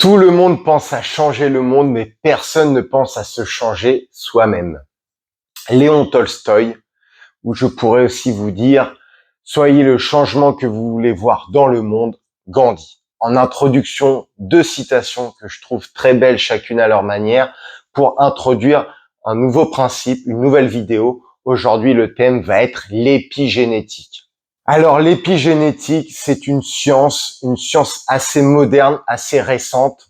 Tout le monde pense à changer le monde, mais personne ne pense à se changer soi-même. Léon Tolstoï, ou je pourrais aussi vous dire, soyez le changement que vous voulez voir dans le monde, Gandhi. En introduction, deux citations que je trouve très belles chacune à leur manière pour introduire un nouveau principe, une nouvelle vidéo. Aujourd'hui, le thème va être l'épigénétique. Alors, l'épigénétique, c'est une science assez moderne, assez récente.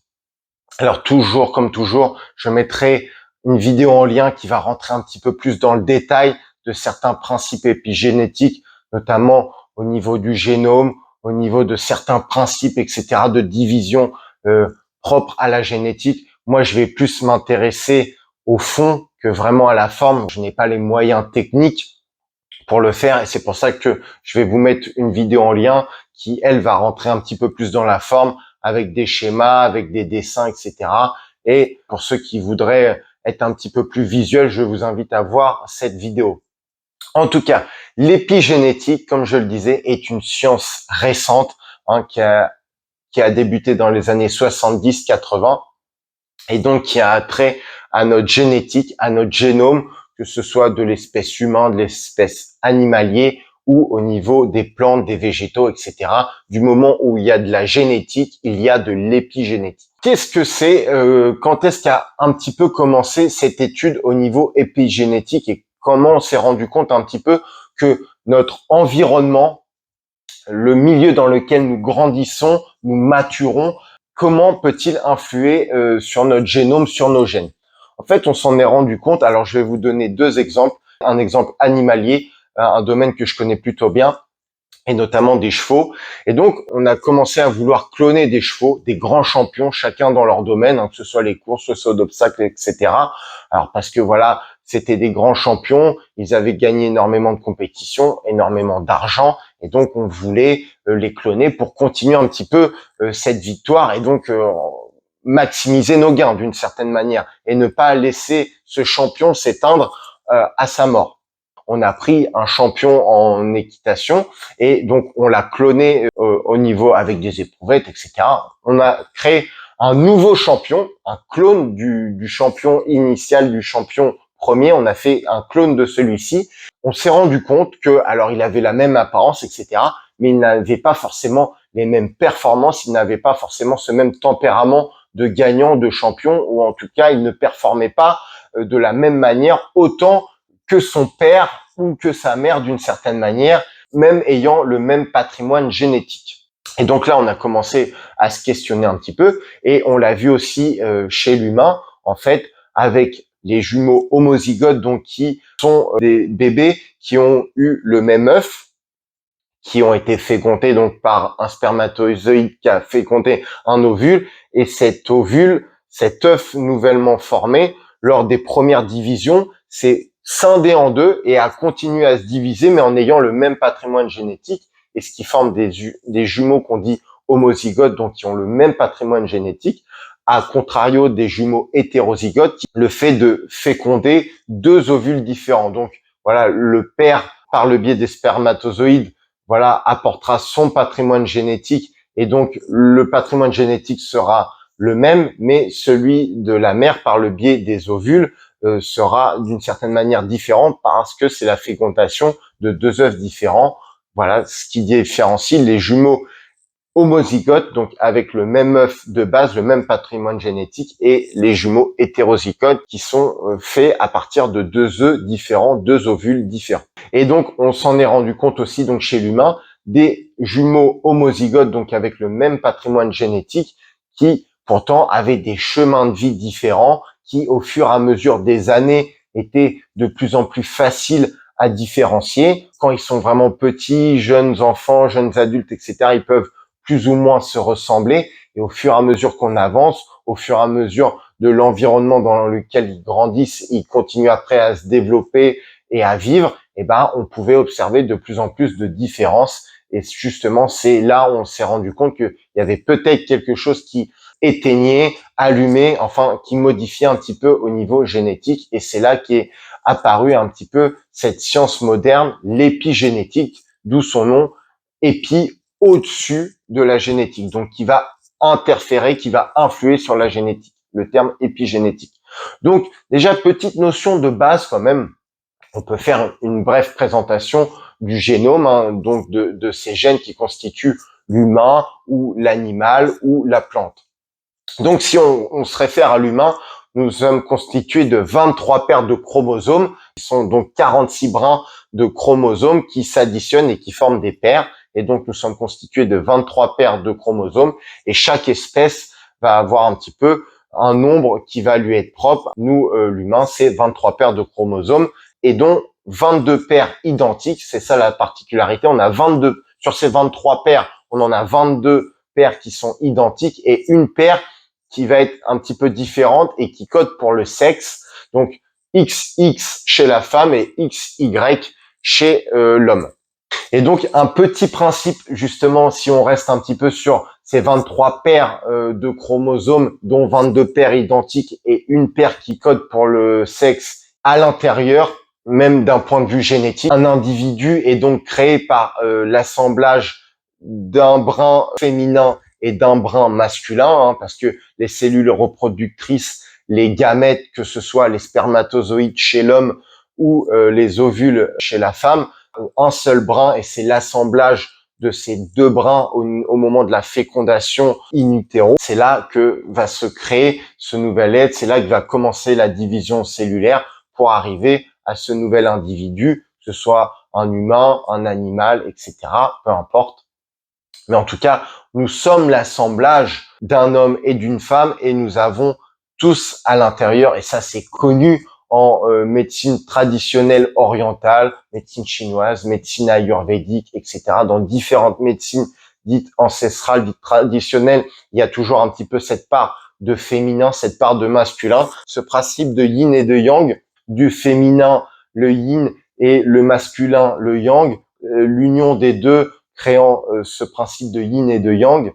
Alors, toujours, comme toujours, je mettrai une vidéo en lien qui va rentrer un petit peu plus dans le détail de certains principes épigénétiques, notamment au niveau du génome, au niveau de certains principes, etc., de division propre à la génétique. Moi, je vais plus m'intéresser au fond que vraiment à la forme. Je n'ai pas les moyens techniques pour le faire et c'est pour ça que je vais vous mettre une vidéo en lien qui, elle, va rentrer un petit peu plus dans la forme avec des schémas, avec des dessins, etc. Et pour ceux qui voudraient être un petit peu plus visuels, je vous invite à voir cette vidéo. En tout cas, l'épigénétique, comme je le disais, est une science récente qui a débuté dans les années 70-80 et donc qui a trait à notre génétique, à notre génome, que ce soit de l'espèce humaine, de l'espèce animalier ou au niveau des plantes, des végétaux, etc. Du moment où il y a de la génétique, il y a de l'épigénétique. Qu'est-ce que c'est quand est-ce qu'a un petit peu commencé cette étude au niveau épigénétique et comment on s'est rendu compte un petit peu que notre environnement, le milieu dans lequel nous grandissons, nous maturons, comment peut-il influer sur notre génome, sur nos gènes? En fait, on s'en est rendu compte. Alors, je vais vous donner deux exemples. Un exemple animalier, un domaine que je connais plutôt bien, et notamment des chevaux. Et donc, on a commencé à vouloir cloner des chevaux, des grands champions, chacun dans leur domaine, que ce soit les courses, le saut d'obstacles, etc. Alors, parce que voilà, c'était des grands champions, ils avaient gagné énormément de compétitions, énormément d'argent, et donc on voulait les cloner pour continuer un petit peu cette victoire, et donc maximiser nos gains d'une certaine manière, et ne pas laisser ce champion s'éteindre à sa mort. On a pris un champion en équitation et donc on l'a cloné au niveau avec des éprouvettes, etc. On a créé un nouveau champion, un clone du champion initial, du champion premier. On a fait un clone de celui-ci. On s'est rendu compte que, alors il avait la même apparence, etc., mais il n'avait pas forcément les mêmes performances, il n'avait pas forcément ce même tempérament de gagnant, de champion, ou en tout cas, il ne performait pas de la même manière autant que son père ou que sa mère d'une certaine manière, même ayant le même patrimoine génétique. Et donc là, on a commencé à se questionner un petit peu et on l'a vu aussi chez l'humain, en fait, avec les jumeaux homozygotes, donc qui sont des bébés qui ont eu le même œuf, qui ont été fécondés donc par un spermatozoïde qui a fécondé un ovule, et cet ovule, cet œuf nouvellement formé, lors des premières divisions, c'est scindé en deux et a continué à se diviser, mais en ayant le même patrimoine génétique, et ce qui forme des jumeaux qu'on dit homozygotes, donc qui ont le même patrimoine génétique, à contrario des jumeaux hétérozygotes, le fait de féconder deux ovules différents. Donc voilà, le père, par le biais des spermatozoïdes, voilà, apportera son patrimoine génétique et donc le patrimoine génétique sera le même, mais celui de la mère par le biais des ovules sera d'une certaine manière différent parce que c'est la fécondation de deux œufs différents. Voilà ce qui différencie les jumeaux homozygotes, donc avec le même œuf de base, le même patrimoine génétique, et les jumeaux hétérozygotes qui sont faits à partir de deux œufs différents, deux ovules différents. Et donc, on s'en est rendu compte aussi donc chez l'humain, des jumeaux homozygotes, donc avec le même patrimoine génétique, qui pourtant avaient des chemins de vie différents, qui au fur et à mesure des années étaient de plus en plus faciles à différencier. Quand ils sont vraiment petits, jeunes enfants, jeunes adultes, etc., ils peuvent plus ou moins se ressembler, et au fur et à mesure qu'on avance, au fur et à mesure de l'environnement dans lequel ils grandissent, ils continuent après à se développer et à vivre, et ben on pouvait observer de plus en plus de différences. Et justement, c'est là où on s'est rendu compte qu'il y avait peut-être quelque chose qui éteignait, allumait, enfin qui modifiait un petit peu au niveau génétique. Et c'est là qu'est apparue un petit peu cette science moderne, l'épigénétique, d'où son nom, épi, au-dessus de la génétique, donc qui va interférer, qui va influer sur la génétique, le terme épigénétique. Donc déjà, petite notion de base quand même, on peut faire une brève présentation du génome, hein, donc de ces gènes qui constituent l'humain ou l'animal ou la plante. Donc si on se réfère à l'humain, nous sommes constitués de 23 paires de chromosomes, qui sont donc 46 brins de chromosomes qui s'additionnent et qui forment des paires. Et donc nous sommes constitués de 23 paires de chromosomes et chaque espèce va avoir un petit peu un nombre qui va lui être propre. Nous, l'humain, c'est 23 paires de chromosomes et dont 22 paires identiques. C'est ça la particularité. On a 22, sur ces 23 paires, on en a 22 paires qui sont identiques et une paire qui va être un petit peu différente et qui code pour le sexe. Donc, XX chez la femme et XY chez l'homme. Et donc, un petit principe, justement, si on reste un petit peu sur ces 23 paires de chromosomes, dont 22 paires identiques et une paire qui code pour le sexe à l'intérieur, même d'un point de vue génétique. Un individu est donc créé par l'assemblage d'un brin féminin et d'un brin masculin, hein, parce que les cellules reproductrices, les gamètes, que ce soit les spermatozoïdes chez l'homme ou les ovules chez la femme, ont un seul brin et c'est l'assemblage de ces deux brins au moment de la fécondation in utero. C'est là que va se créer ce nouvel être, c'est là que va commencer la division cellulaire pour arriver à ce nouvel individu, que ce soit un humain, un animal, etc., peu importe. Mais en tout cas, nous sommes l'assemblage d'un homme et d'une femme et nous avons tous à l'intérieur, et ça c'est connu en médecine traditionnelle orientale, médecine chinoise, médecine ayurvédique, etc. Dans différentes médecines dites ancestrales, dites traditionnelles, il y a toujours un petit peu cette part de féminin, cette part de masculin. Ce principe de yin et de yang, du féminin le yin et le masculin le yang, l'union des deux créant ce principe de yin et de yang.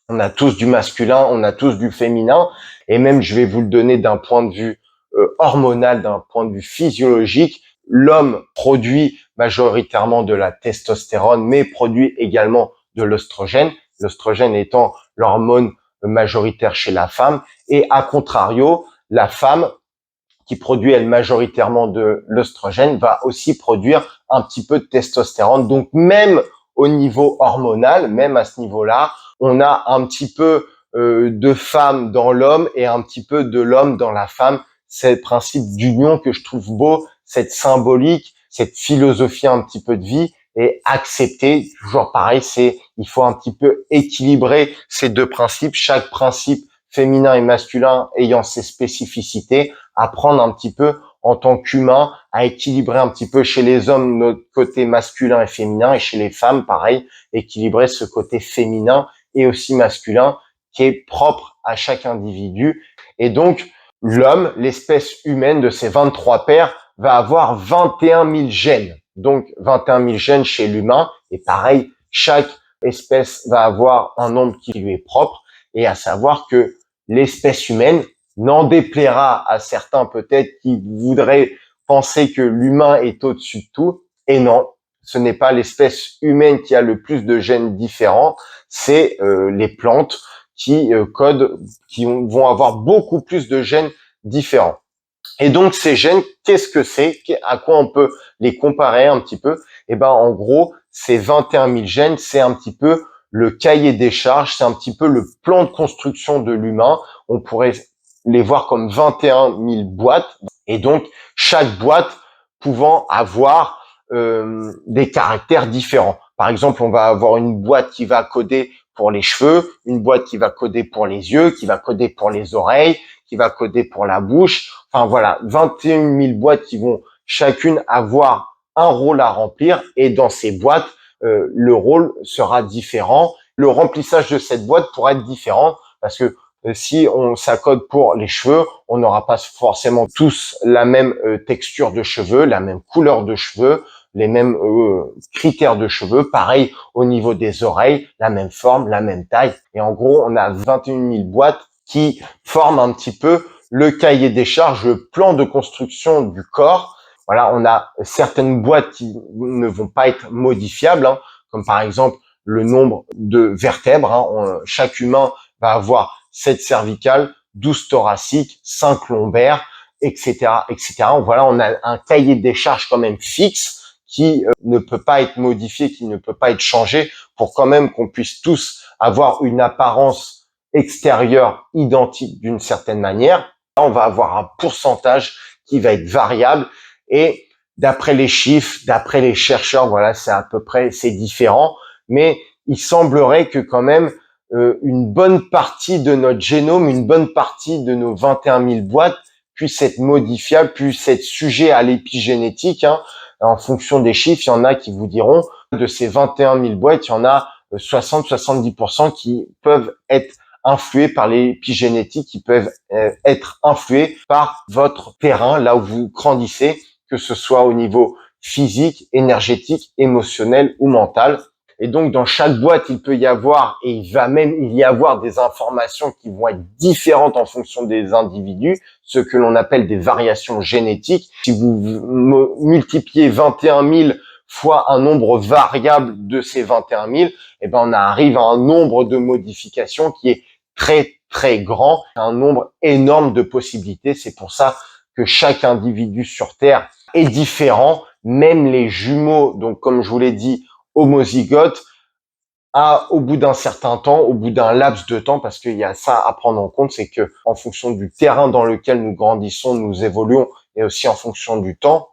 On a tous du masculin, on a tous du féminin, et même je vais vous le donner d'un point de vue hormonal, d'un point de vue physiologique. L'homme produit majoritairement de la testostérone, mais produit également de l'œstrogène, l'œstrogène étant l'hormone majoritaire chez la femme, et à contrario, la femme qui produit elle majoritairement de l'œstrogène va aussi produire un petit peu de testostérone. Donc même au niveau hormonal, même à ce niveau-là, on a un petit peu de femme dans l'homme et un petit peu de l'homme dans la femme. C'est le principe d'union que je trouve beau, cette symbolique, cette philosophie un petit peu de vie, et accepter, toujours pareil, il faut un petit peu équilibrer ces deux principes, chaque principe féminin et masculin ayant ses spécificités, apprendre un petit peu en tant qu'humain à équilibrer un petit peu chez les hommes notre côté masculin et féminin, et chez les femmes, pareil, équilibrer ce côté féminin et aussi masculin qui est propre à chaque individu. Et donc, l'homme, l'espèce humaine de ces 23 paires, va avoir 21 000 gènes. Donc, 21 000 gènes chez l'humain. Et pareil, chaque espèce va avoir un nombre qui lui est propre. Et à savoir que l'espèce humaine, n'en déplaira à certains peut-être qui voudraient penser que l'humain est au-dessus de tout. Et non, ce n'est pas l'espèce humaine qui a le plus de gènes différents, c'est les plantes qui vont avoir beaucoup plus de gènes différents. Et donc ces gènes, qu'est-ce que c'est? À quoi on peut les comparer un petit peu? Eh ben en gros, ces 21 000 gènes, c'est un petit peu le cahier des charges, c'est un petit peu le plan de construction de l'humain. On pourrait les voir comme 21 000 boîtes, et donc chaque boîte pouvant avoir des caractères différents. Par exemple, on va avoir une boîte qui va coder pour les cheveux, une boîte qui va coder pour les yeux, qui va coder pour les oreilles, qui va coder pour la bouche. Enfin voilà, 21 000 boîtes qui vont chacune avoir un rôle à remplir, et dans ces boîtes, le rôle sera différent. Le remplissage de cette boîte pourra être différent, parce que si on s'accode pour les cheveux, on n'aura pas forcément tous la même texture de cheveux, la même couleur de cheveux, les mêmes critères de cheveux. Pareil au niveau des oreilles, la même forme, la même taille. Et en gros, on a 21 000 boîtes qui forment un petit peu le cahier des charges, le plan de construction du corps. Voilà, on a certaines boîtes qui ne vont pas être modifiables, hein, comme par exemple le nombre de vertèbres. Chaque humain va avoir 7 cervicales, 12 thoraciques, 5 lombaires, etc., etc. Voilà, on a un cahier des charges quand même fixe qui ne peut pas être modifié, qui ne peut pas être changé pour quand même qu'on puisse tous avoir une apparence extérieure identique d'une certaine manière. Là, on va avoir un pourcentage qui va être variable et d'après les chiffres, d'après les chercheurs, voilà, c'est à peu près, c'est différent, mais il semblerait que quand même une bonne partie de notre génome, une bonne partie de nos 21 000 boîtes puisse être modifiable, puisse être sujet à l'épigénétique. Hein. En fonction des chiffres, il y en a qui vous diront, de ces 21 000 boîtes, il y en a 60-70% qui peuvent être influés par l'épigénétique, qui peuvent être influés par votre terrain, là où vous grandissez, que ce soit au niveau physique, énergétique, émotionnel ou mental. Et donc, dans chaque boîte, il peut y avoir, et il va même y avoir des informations qui vont être différentes en fonction des individus, ce que l'on appelle des variations génétiques. Si vous multipliez 21 000 fois un nombre variable de ces 21 000, eh ben, on arrive à un nombre de modifications qui est très, très grand, un nombre énorme de possibilités. C'est pour ça que chaque individu sur Terre est différent, même les jumeaux, donc comme je vous l'ai dit, homozygotes, au bout d'un certain temps, au bout d'un laps de temps, parce qu'il y a ça à prendre en compte, c'est que en fonction du terrain dans lequel nous grandissons, nous évoluons, et aussi en fonction du temps,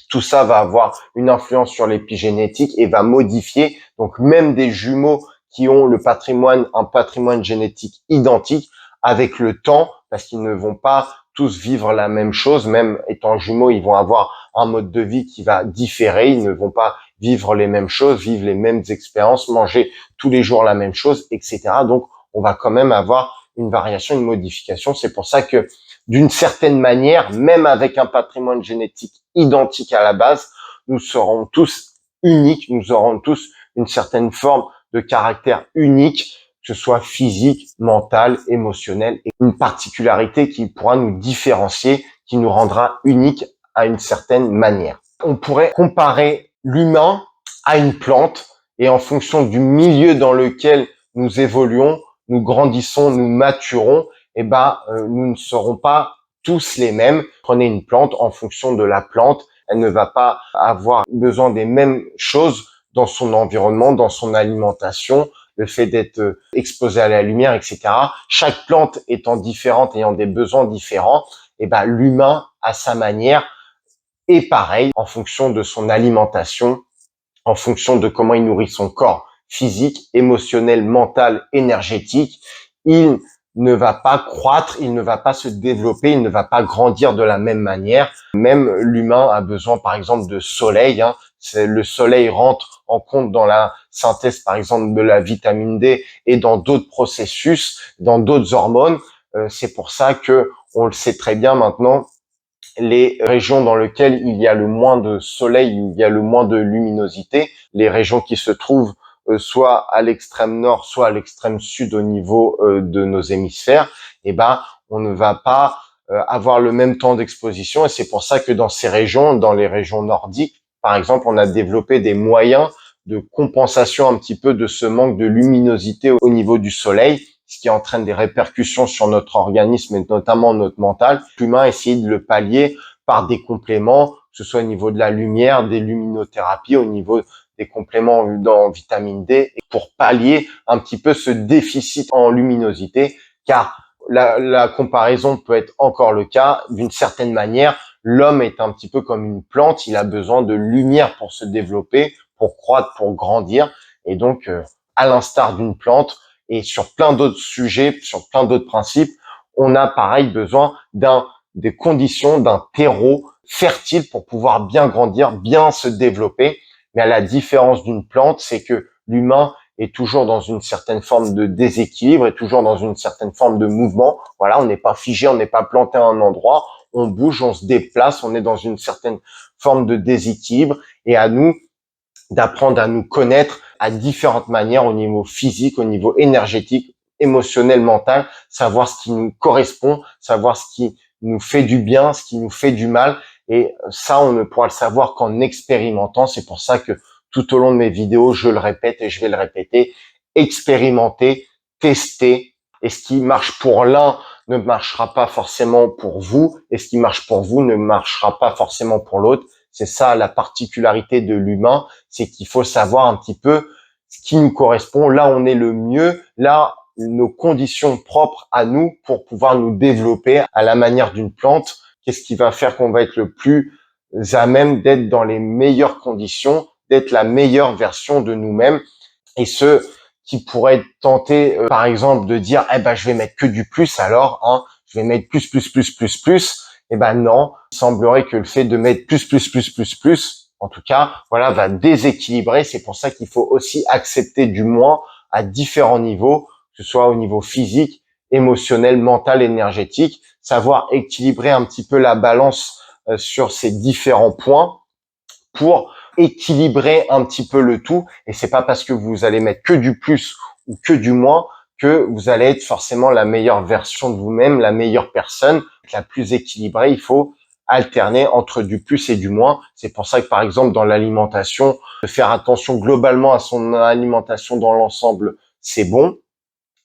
tout ça va avoir une influence sur l'épigénétique et va modifier. Donc même des jumeaux qui ont un patrimoine génétique identique, avec le temps, parce qu'ils ne vont pas tous vivre la même chose, même étant jumeaux, ils vont avoir un mode de vie qui va différer, ils ne vont pas vivre les mêmes choses, vivre les mêmes expériences, manger tous les jours la même chose, etc. Donc on va quand même avoir une variation, une modification. C'est pour ça que d'une certaine manière, même avec un patrimoine génétique identique à la base, nous serons tous uniques, nous aurons tous une certaine forme de caractère unique, que ce soit physique, mental, émotionnel, et une particularité qui pourra nous différencier, qui nous rendra uniques à une certaine manière. On pourrait comparer l'humain à une plante et en fonction du milieu dans lequel nous évoluons, nous grandissons, nous maturons, nous ne serons pas tous les mêmes. Prenez une plante, en fonction de la plante, elle ne va pas avoir besoin des mêmes choses dans son environnement, dans son alimentation, le fait d'être exposé à la lumière, etc. Chaque plante étant différente, ayant des besoins différents, l'humain, à sa manière, est pareil en fonction de son alimentation, en fonction de comment il nourrit son corps physique, émotionnel, mental, énergétique. Il ne va pas croître, il ne va pas se développer, il ne va pas grandir de la même manière. Même l'humain a besoin, par exemple, de soleil. Hein. Le soleil rentre en compte dans la synthèse, par exemple, de la vitamine D et dans d'autres processus, dans d'autres hormones. C'est pour ça que on le sait très bien maintenant. Les régions dans lesquelles il y a le moins de soleil, il y a le moins de luminosité, les régions qui se trouvent soit à l'extrême nord, soit à l'extrême sud au niveau de nos hémisphères, on ne va pas avoir le même temps d'exposition. Et c'est pour ça que dans ces régions, dans les régions nordiques, par exemple, on a développé des moyens de compensation un petit peu de ce manque de luminosité au niveau du soleil, ce qui entraîne des répercussions sur notre organisme et notamment notre mental. L'humain essaye de le pallier par des compléments, que ce soit au niveau de la lumière, des luminothérapies, au niveau des compléments en vitamine D, pour pallier un petit peu ce déficit en luminosité, car la comparaison peut être encore le cas. D'une certaine manière, l'homme est un petit peu comme une plante, il a besoin de lumière pour se développer, pour croître, pour grandir, et donc, à l'instar d'une plante, et sur plein d'autres sujets, sur plein d'autres principes, on a pareil besoin des conditions, d'un terreau fertile pour pouvoir bien grandir, bien se développer. Mais à la différence d'une plante, c'est que l'humain est toujours dans une certaine forme de déséquilibre, est toujours dans une certaine forme de mouvement. Voilà, on n'est pas figé, on n'est pas planté à un endroit, on bouge, on se déplace, on est dans une certaine forme de déséquilibre, et à nous d'apprendre à nous connaître à différentes manières au niveau physique, au niveau énergétique, émotionnel, mental, savoir ce qui nous correspond, savoir ce qui nous fait du bien, ce qui nous fait du mal. Et ça, on ne pourra le savoir qu'en expérimentant. C'est pour ça que tout au long de mes vidéos, je le répète et je vais le répéter, expérimenter, tester, Et ce qui marche pour l'un ne marchera pas forcément pour vous, et ce qui marche pour vous ne marchera pas forcément pour l'autre. C'est ça la particularité de l'humain, c'est qu'il faut savoir un petit peu ce qui nous correspond, là on est le mieux, là nos conditions propres à nous pour pouvoir nous développer à la manière d'une plante. Qu'est-ce qui va faire qu'on va être le plus à même d'être dans les meilleures conditions, d'être la meilleure version de nous-mêmes. Et ceux qui pourraient être tentés, par exemple, de dire, je vais mettre que du plus alors, hein, je vais mettre plus. Non, il semblerait que le fait de mettre plus, en tout cas, voilà, va déséquilibrer. C'est pour ça qu'il faut aussi accepter du moins à différents niveaux, que ce soit au niveau physique, émotionnel, mental, énergétique, savoir équilibrer un petit peu la balance sur ces différents points pour équilibrer un petit peu le tout. Et c'est pas parce que vous allez mettre que du plus ou que du moins que vous allez être forcément la meilleure version de vous-même, la meilleure personne, la plus équilibrée. Il faut alterner entre du plus et du moins. C'est pour ça que par exemple dans l'alimentation, de faire attention globalement à son alimentation dans l'ensemble, c'est bon.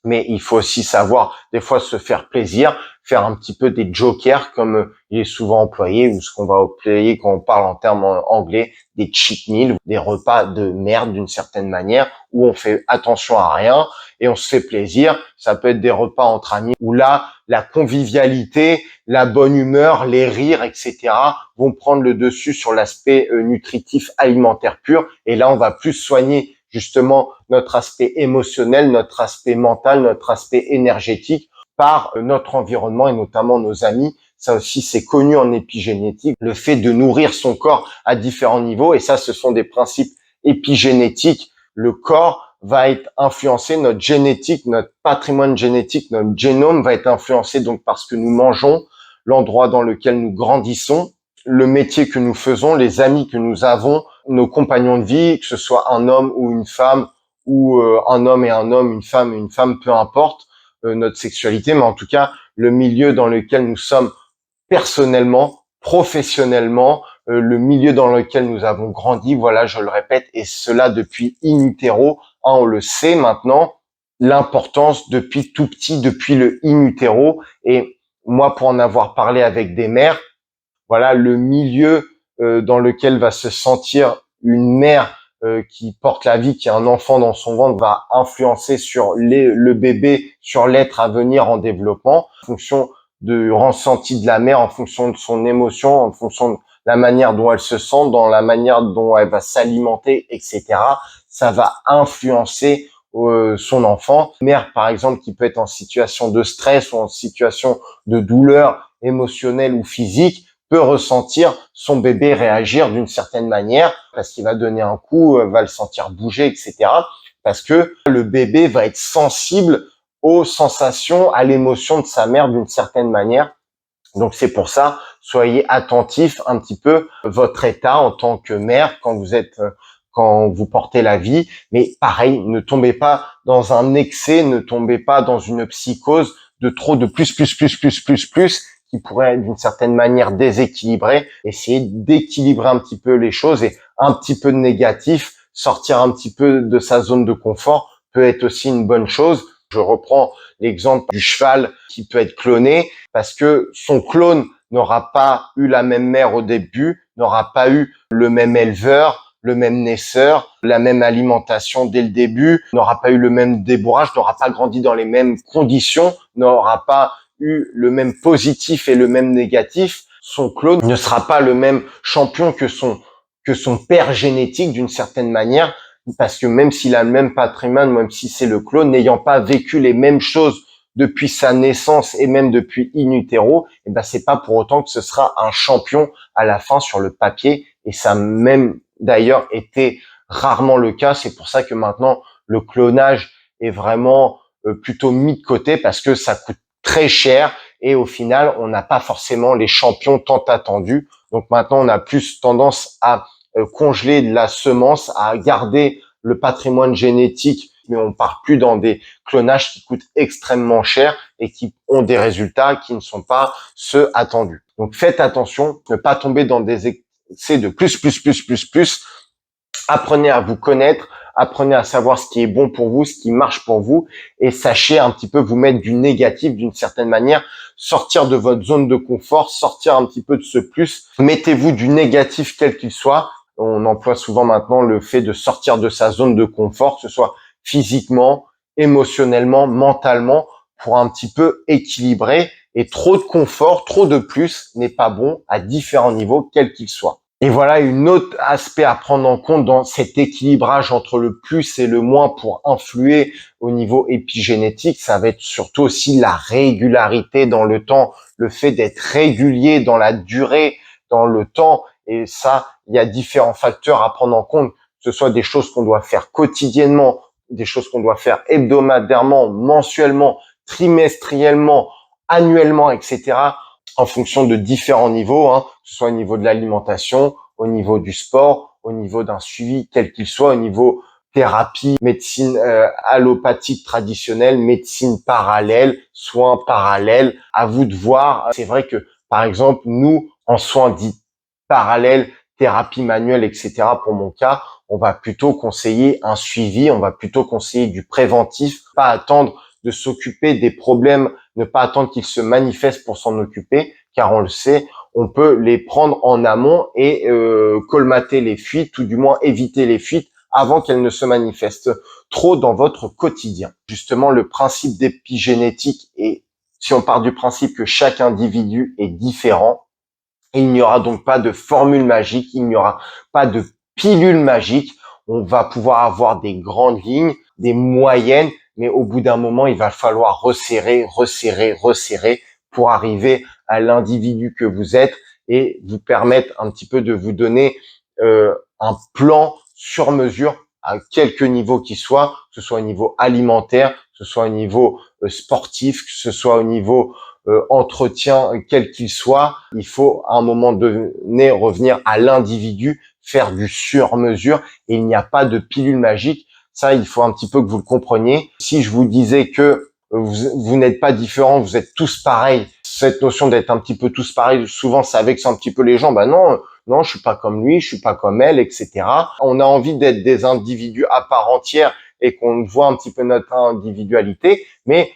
Mais il faut aussi savoir des fois se faire plaisir, faire un petit peu des jokers comme il est souvent employé, ou ce qu'on va employer quand on parle en termes anglais, des cheat meals, des repas de merde d'une certaine manière, où on fait attention à rien et on se fait plaisir. Ça peut être des repas entre amis où là, la convivialité, la bonne humeur, les rires, etc. vont prendre le dessus sur l'aspect nutritif alimentaire pur. Et là, on va plus soigner justement notre aspect émotionnel, notre aspect mental, notre aspect énergétique par notre environnement et notamment nos amis. Ça aussi, c'est connu en épigénétique, le fait de nourrir son corps à différents niveaux. Et ça, ce sont des principes épigénétiques. Le corps va être influencé, notre génétique, notre patrimoine génétique, notre génome va être influencé donc par ce que nous mangeons, l'endroit dans lequel nous grandissons, le métier que nous faisons, les amis que nous avons, nos compagnons de vie, que ce soit un homme ou une femme, ou un homme et un homme, et une femme, peu importe notre sexualité, mais en tout cas, le milieu dans lequel nous sommes personnellement, professionnellement, le milieu dans lequel nous avons grandi, voilà, je le répète, et cela depuis in utero, on le sait maintenant, l'importance depuis tout petit, depuis le in utero, et moi, pour en avoir parlé avec des mères, voilà, le milieu dans lequel va se sentir une mère qui porte la vie, qui a un enfant dans son ventre, va influencer sur le bébé, sur l'être à venir en développement, en fonction du ressenti de la mère, en fonction de son émotion, en fonction de la manière dont elle se sent, dans la manière dont elle va s'alimenter, etc. Ça va influencer son enfant. Une mère, par exemple, qui peut être en situation de stress ou en situation de douleur émotionnelle ou physique, peut ressentir son bébé réagir d'une certaine manière parce qu'il va donner un coup, va le sentir bouger, etc. Parce que le bébé va être sensible aux sensations, à l'émotion de sa mère d'une certaine manière. Donc c'est pour ça, soyez attentifs un petit peu à votre état en tant que mère quand vous portez la vie. Mais pareil, ne tombez pas dans un excès, ne tombez pas dans une psychose de trop de plus qui pourrait d'une certaine manière déséquilibrer. Essayez d'équilibrer un petit peu les choses et un petit peu de négatif, sortir un petit peu de sa zone de confort peut être aussi une bonne chose. Je reprends l'exemple du cheval qui peut être cloné parce que son clone n'aura pas eu la même mère au début, n'aura pas eu le même éleveur, le même naisseur, la même alimentation dès le début, n'aura pas eu le même débourrage, n'aura pas grandi dans les mêmes conditions, n'aura pas eu le même positif et le même négatif. Son clone ne sera pas le même champion que son père génétique d'une certaine manière, parce que même s'il a le même patrimoine, même si c'est le clone, n'ayant pas vécu les mêmes choses depuis sa naissance et même depuis in utero, et ben c'est pas pour autant que ce sera un champion à la fin sur le papier, et ça a même d'ailleurs été rarement le cas. C'est pour ça que maintenant le clonage est vraiment plutôt mis de côté parce que ça coûte très cher et au final on n'a pas forcément les champions tant attendus. Donc maintenant on a plus tendance à congeler de la semence, à garder le patrimoine génétique, mais on part plus dans des clonages qui coûtent extrêmement cher et qui ont des résultats qui ne sont pas ceux attendus. Donc faites attention, ne pas tomber dans des excès de plus. Apprenez à vous connaître, Apprenez à savoir ce qui est bon pour vous, ce qui marche pour vous, et sachez un petit peu vous mettre du négatif d'une certaine manière, sortir de votre zone de confort, sortir un petit peu de ce plus. Mettez-vous du négatif quel qu'il soit. On emploie souvent maintenant le fait de sortir de sa zone de confort, que ce soit physiquement, émotionnellement, mentalement, pour un petit peu équilibrer. Et trop de confort, trop de plus n'est pas bon à différents niveaux, quels qu'ils soient. Et voilà une autre aspect à prendre en compte dans cet équilibrage entre le plus et le moins pour influer au niveau épigénétique, ça va être surtout aussi la régularité dans le temps, le fait d'être régulier dans la durée, dans le temps. Et ça, il y a différents facteurs à prendre en compte, que ce soit des choses qu'on doit faire quotidiennement, des choses qu'on doit faire hebdomadairement, mensuellement, trimestriellement, annuellement, etc., en fonction de différents niveaux, que ce soit au niveau de l'alimentation, au niveau du sport, au niveau d'un suivi quel qu'il soit, au niveau thérapie, médecine allopathique traditionnelle, médecine parallèle, soins parallèles. À vous de voir. C'est vrai que, par exemple, nous, en soins dits parallèles, thérapie manuelle, etc., pour mon cas, on va plutôt conseiller un suivi, on va plutôt conseiller du préventif, pas attendre de s'occuper des problèmes, ne pas attendre qu'ils se manifestent pour s'en occuper, car on le sait, on peut les prendre en amont et colmater les fuites, ou du moins éviter les fuites avant qu'elles ne se manifestent trop dans votre quotidien. Justement, le principe d'épigénétique, et si on part du principe que chaque individu est différent, il n'y aura donc pas de formule magique, il n'y aura pas de pilule magique. On va pouvoir avoir des grandes lignes, des moyennes, mais au bout d'un moment, il va falloir resserrer, resserrer, resserrer pour arriver à l'individu que vous êtes et vous permettre un petit peu de vous donner un plan sur mesure à quelque niveau qu'il soit, que ce soit au niveau alimentaire, que ce soit au niveau sportif, que ce soit au niveau entretien quel qu'il soit. Il faut à un moment donné revenir à l'individu, faire du sur-mesure, et il n'y a pas de pilule magique. Ça, il faut un petit peu que vous le compreniez. Si je vous disais que vous n'êtes pas différents, vous êtes tous pareils, cette notion d'être un petit peu tous pareils, souvent ça vexe un petit peu les gens. Ben non, non, je suis pas comme lui, je suis pas comme elle, etc. On a envie d'être des individus à part entière et qu'on voit un petit peu notre individualité, mais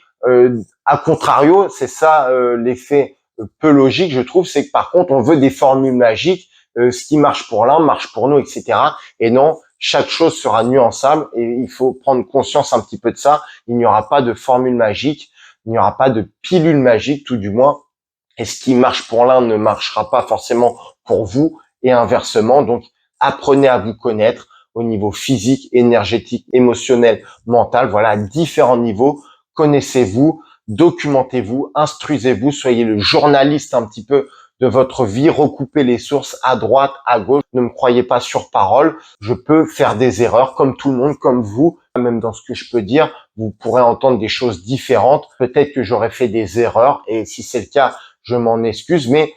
à contrario, c'est ça l'effet peu logique, je trouve, c'est que par contre, on veut des formules magiques, ce qui marche pour l'un marche pour nous, etc. Et non, chaque chose sera nuançable et il faut prendre conscience un petit peu de ça. Il n'y aura pas de formule magique, il n'y aura pas de pilule magique, tout du moins. Et ce qui marche pour l'un ne marchera pas forcément pour vous et inversement. Donc, apprenez à vous connaître au niveau physique, énergétique, émotionnel, mental. Voilà, à différents niveaux. Connaissez-vous, documentez-vous, instruisez-vous, soyez le journaliste un petit peu de votre vie, recoupez les sources à droite, à gauche. Ne me croyez pas sur parole. Je peux faire des erreurs comme tout le monde, comme vous. Même dans ce que je peux dire, vous pourrez entendre des choses différentes. Peut-être que j'aurais fait des erreurs et si c'est le cas, je m'en excuse. Mais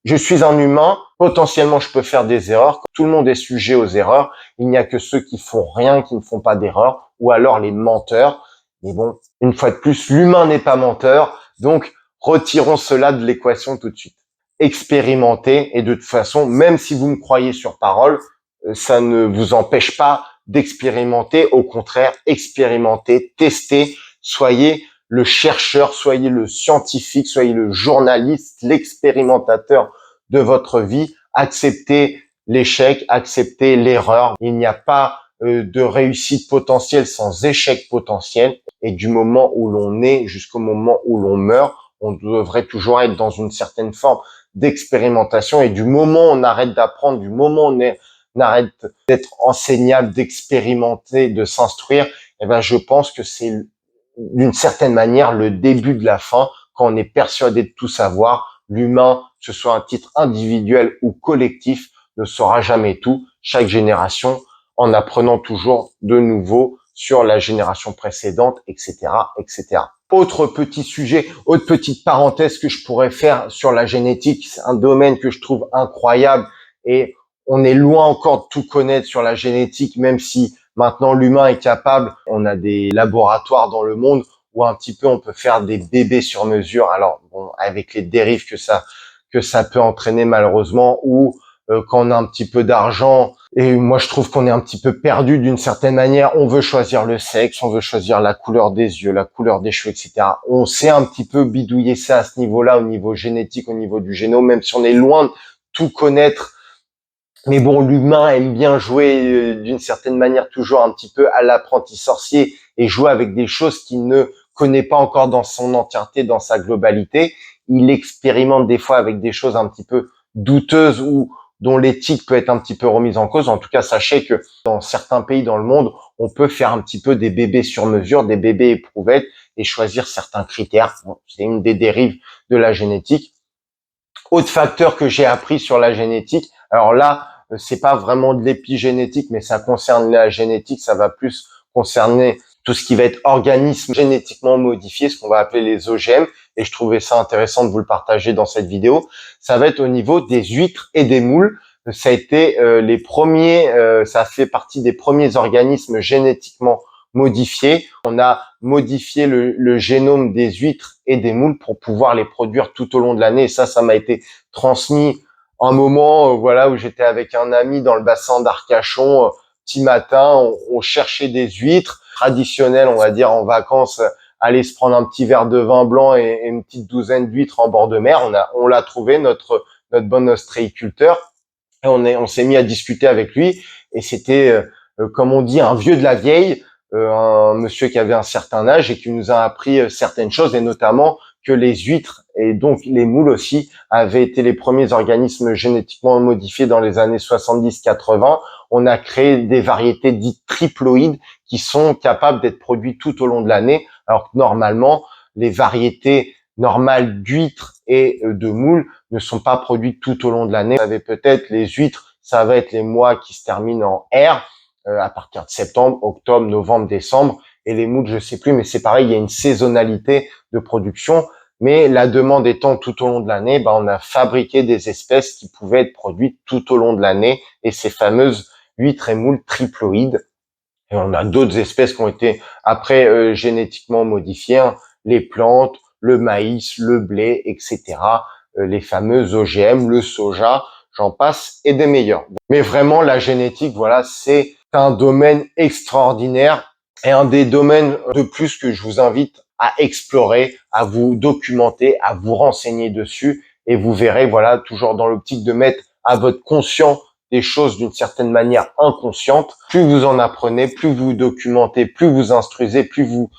je suis un humain. Potentiellement, je peux faire des erreurs. Tout le monde est sujet aux erreurs. Il n'y a que ceux qui font rien, qui ne font pas d'erreurs, ou alors les menteurs. Mais bon, une fois de plus, l'humain n'est pas menteur, donc retirons cela de l'équation tout de suite. Expérimentez, et de toute façon, même si vous me croyez sur parole, ça ne vous empêche pas d'expérimenter. Au contraire, expérimentez, testez, soyez le chercheur, soyez le scientifique, soyez le journaliste, l'expérimentateur de votre vie. Acceptez l'échec, acceptez l'erreur. Il n'y a pas de réussite potentielle sans échec potentiel. Et du moment où l'on est jusqu'au moment où l'on meurt, on devrait toujours être dans une certaine forme d'expérimentation. Et du moment où on arrête d'apprendre, du moment où on arrête d'être enseignable, d'expérimenter, de s'instruire, eh ben, je pense que c'est d'une certaine manière le début de la fin. Quand on est persuadé de tout savoir, l'humain, que ce soit un titre individuel ou collectif, ne saura jamais tout. Chaque génération, en apprenant toujours de nouveau sur la génération précédente, etc., etc. Autre petit sujet, autre petite parenthèse que je pourrais faire sur la génétique, c'est un domaine que je trouve incroyable et on est loin encore de tout connaître sur la génétique, même si maintenant l'humain est capable. On a des laboratoires dans le monde où un petit peu on peut faire des bébés sur mesure. Alors bon, avec les dérives que ça peut entraîner malheureusement, ou quand on a un petit peu d'argent. Et moi, je trouve qu'on est un petit peu perdu d'une certaine manière. On veut choisir le sexe, on veut choisir la couleur des yeux, la couleur des cheveux, etc. On sait un petit peu bidouiller ça à ce niveau-là, au niveau génétique, au niveau du génome, même si on est loin de tout connaître. Mais bon, l'humain aime bien jouer d'une certaine manière toujours un petit peu à l'apprenti sorcier et jouer avec des choses qu'il ne connaît pas encore dans son entièreté, dans sa globalité. Il expérimente des fois avec des choses un petit peu douteuses ou dont l'éthique peut être un petit peu remise en cause. En tout cas, sachez que dans certains pays dans le monde, on peut faire un petit peu des bébés sur mesure, des bébés éprouvettes et choisir certains critères. Bon, c'est une des dérives de la génétique. Autre facteur que j'ai appris sur la génétique, alors là, c'est pas vraiment de l'épigénétique, mais ça concerne la génétique, ça va plus concerner tout ce qui va être organisme génétiquement modifié, ce qu'on va appeler les OGM, et je trouvais ça intéressant de vous le partager dans cette vidéo. Ça va être au niveau des huîtres et des moules. Ça a été les premiers, ça fait partie des premiers organismes génétiquement modifiés. On a modifié le génome des huîtres et des moules pour pouvoir les produire tout au long de l'année. Et ça m'a été transmis un moment, voilà, où j'étais avec un ami dans le bassin d'Arcachon. Petit matin, on cherchait des huîtres traditionnelles, on va dire en vacances, aller se prendre un petit verre de vin blanc et une petite douzaine d'huîtres en bord de mer. On l'a trouvé, notre bon ostréiculteur, et on s'est mis à discuter avec lui. Et c'était, comme on dit, un vieux de la vieille, un monsieur qui avait un certain âge et qui nous a appris certaines choses, et notamment que les huîtres et donc les moules aussi avaient été les premiers organismes génétiquement modifiés dans les années 70-80. On a créé des variétés dites triploïdes qui sont capables d'être produites tout au long de l'année, alors que normalement, les variétés normales d'huîtres et de moules ne sont pas produites tout au long de l'année. Vous savez peut-être, les huîtres, ça va être les mois qui se terminent en R, à partir de septembre, octobre, novembre, décembre. Et les moules, je sais plus, mais c'est pareil, il y a une saisonnalité de production. Mais la demande étant tout au long de l'année, on a fabriqué des espèces qui pouvaient être produites tout au long de l'année, et ces fameuses huîtres et moules triploïdes. Et on a d'autres espèces qui ont été après génétiquement modifiées, hein, les plantes, le maïs, le blé, etc. Les fameux OGM, le soja, j'en passe, et des meilleurs. Mais vraiment, la génétique, voilà, c'est un domaine extraordinaire et un des domaines de plus que je vous invite à explorer, à vous documenter, à vous renseigner dessus, et vous verrez, voilà, toujours dans l'optique de mettre à votre conscient des choses d'une certaine manière inconsciente. Plus vous en apprenez, plus vous documentez, plus vous instruisez, plus vous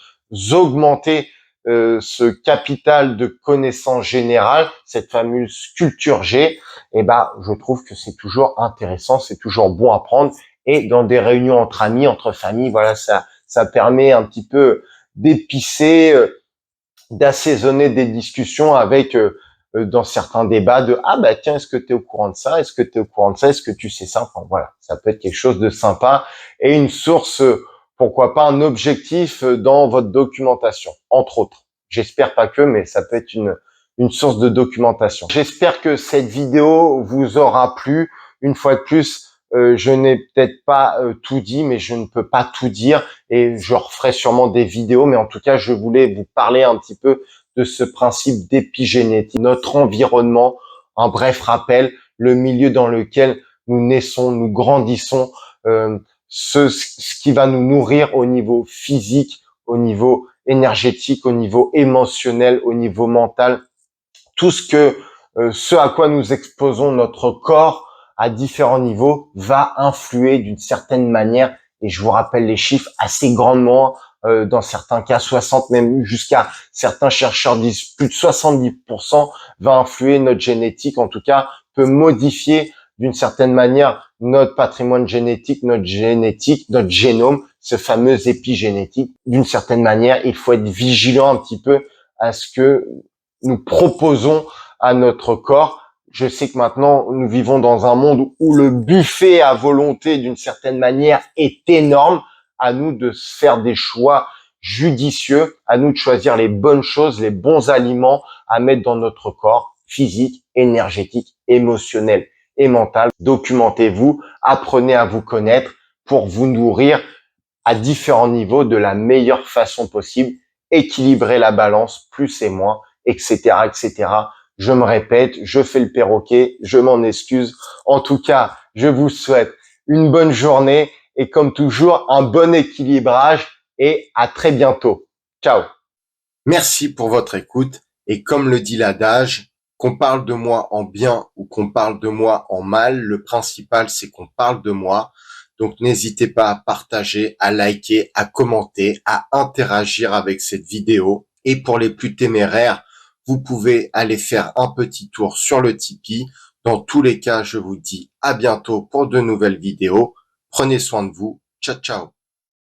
augmentez ce capital de connaissances générales, cette fameuse culture G, et je trouve que c'est toujours intéressant, c'est toujours bon à prendre. Et dans des réunions entre amis, entre familles, voilà, ça permet un petit peu d'épicer, d'assaisonner des discussions avec dans certains débats de tiens, est-ce que tu es au courant de ça, est-ce que tu es au courant de ça, est-ce que tu sais ça, enfin voilà, ça peut être quelque chose de sympa et une source, pourquoi pas un objectif dans votre documentation, entre autres. J'espère pas que, mais ça peut être une source de documentation. J'espère que cette vidéo vous aura plu. Une fois de plus, je n'ai peut-être pas tout dit, mais je ne peux pas tout dire et je referai sûrement des vidéos. Mais en tout cas, je voulais vous parler un petit peu de ce principe d'épigénétique, notre environnement, un bref rappel, le milieu dans lequel nous naissons, nous grandissons, ce qui va nous nourrir au niveau physique, au niveau énergétique, au niveau émotionnel, au niveau mental, tout ce à quoi nous exposons notre corps à différents niveaux va influer d'une certaine manière, et je vous rappelle les chiffres, assez grandement, dans certains cas 60, même jusqu'à certains chercheurs disent plus de 70% va influer notre génétique, en tout cas peut modifier d'une certaine manière notre patrimoine génétique, notre génome, ce fameux épigénétique. D'une certaine manière, il faut être vigilant un petit peu à ce que nous proposons à notre corps. Je sais que maintenant, nous vivons dans un monde où le buffet à volonté, d'une certaine manière, est énorme. À nous de faire des choix judicieux, à nous de choisir les bonnes choses, les bons aliments à mettre dans notre corps physique, énergétique, émotionnel et mental. Documentez-vous, apprenez à vous connaître pour vous nourrir à différents niveaux de la meilleure façon possible, équilibrer la balance, plus et moins, etc., etc. Je me répète, je fais le perroquet, je m'en excuse. En tout cas, je vous souhaite une bonne journée et comme toujours, un bon équilibrage et à très bientôt. Ciao. Merci pour votre écoute et comme le dit l'adage, qu'on parle de moi en bien ou qu'on parle de moi en mal, le principal c'est qu'on parle de moi. Donc n'hésitez pas à partager, à liker, à commenter, à interagir avec cette vidéo. Et pour les plus téméraires, vous pouvez aller faire un petit tour sur le Tipeee. Dans tous les cas, je vous dis à bientôt pour de nouvelles vidéos. Prenez soin de vous. Ciao, ciao.